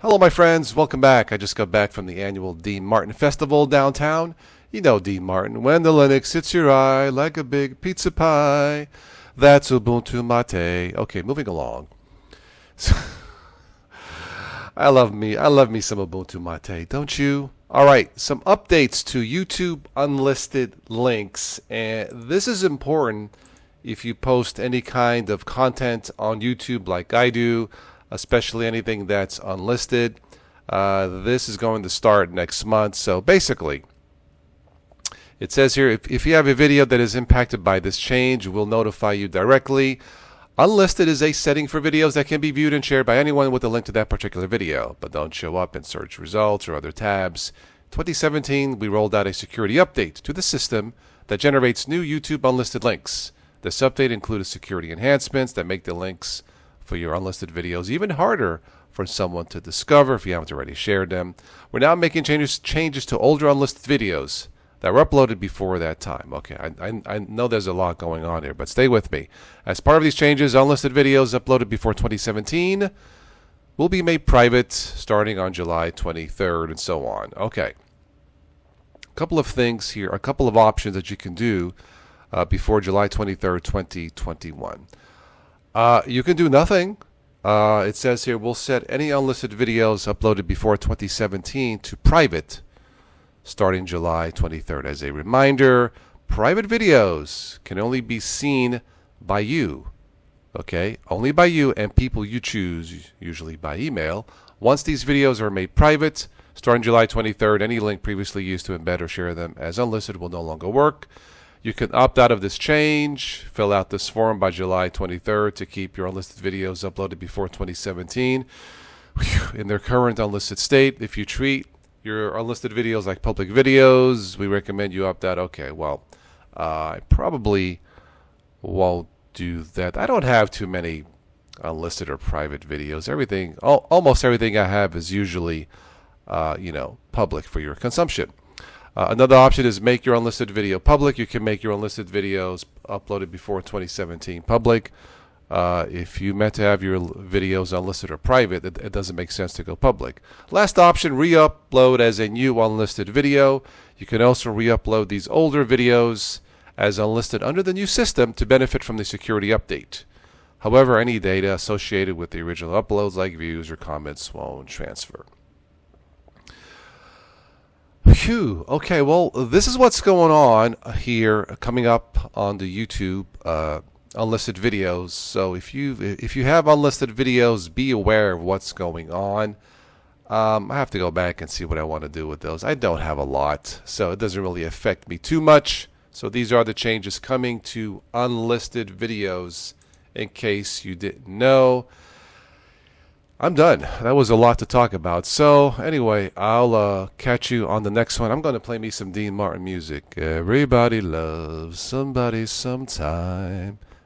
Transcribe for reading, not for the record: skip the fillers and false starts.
Hello, my friends. Welcome back. I just got back from the annual Dean Martin Festival downtown. You know Dean Martin. When the Linux hits your eye like a big pizza pie. That's Ubuntu Mate. Okay, moving along. I love me some Ubuntu Mate, don't you? All right, some updates to YouTube Unlisted links. And this is important if you post any kind of content on YouTube like I do, especially anything that's unlisted. This is going to start next month. So basically, it says here, if you have a video that is impacted by this change, we'll notify you directly. Unlisted is a setting for videos that can be viewed and shared by anyone with a link to that particular video, but don't show up in search results or other tabs. 2017, we rolled out a security update to the system that generates new YouTube unlisted links. This update included security enhancements that make the links for your unlisted videos even harder for someone to discover if you haven't already shared them. We're now making changes to older unlisted videos that were uploaded before that time. Okay, I know there's a lot going on here, but stay with me. As part of these changes, unlisted videos uploaded before 2017 will be made private starting on July 23rd and so on. Okay, a couple of things here, a couple of options that you can do before July 23rd, 2021. You can do nothing. It says here, we'll set any unlisted videos uploaded before 2017 to private starting July 23rd. As a reminder, private videos can only be seen by you, okay? Only by you and people you choose, usually by email. Once these videos are made private, starting July 23rd, any link previously used to embed or share them as unlisted will no longer work. You can opt out of this change, fill out this form by July 23rd to keep your unlisted videos uploaded before 2017 in their current unlisted state. If you treat your unlisted videos like public videos, we recommend you opt out. Okay, well, I probably won't do that. I don't have too many unlisted or private videos. Almost everything I have is usually, public for your consumption. Another option is make your unlisted video public. You can make your unlisted videos uploaded before 2017 public. If you meant to have your videos unlisted or private, it doesn't make sense to go public. Last option, re-upload as a new unlisted video. You can also re-upload these older videos as unlisted under the new system to benefit from the security update. However, any data associated with the original uploads like views or comments won't transfer. Phew. Okay, well, this is what's going on here coming up on the YouTube unlisted videos. So if you have unlisted videos, be aware of what's going on. I have to go back and see what I want to do with those. I don't have a lot, so it doesn't really affect me too much. So these are the changes coming to unlisted videos in case you didn't know. I'm done. That was a lot to talk about. So anyway, I'll catch you on the next one. I'm going to play me some Dean Martin music. Everybody loves somebody sometime.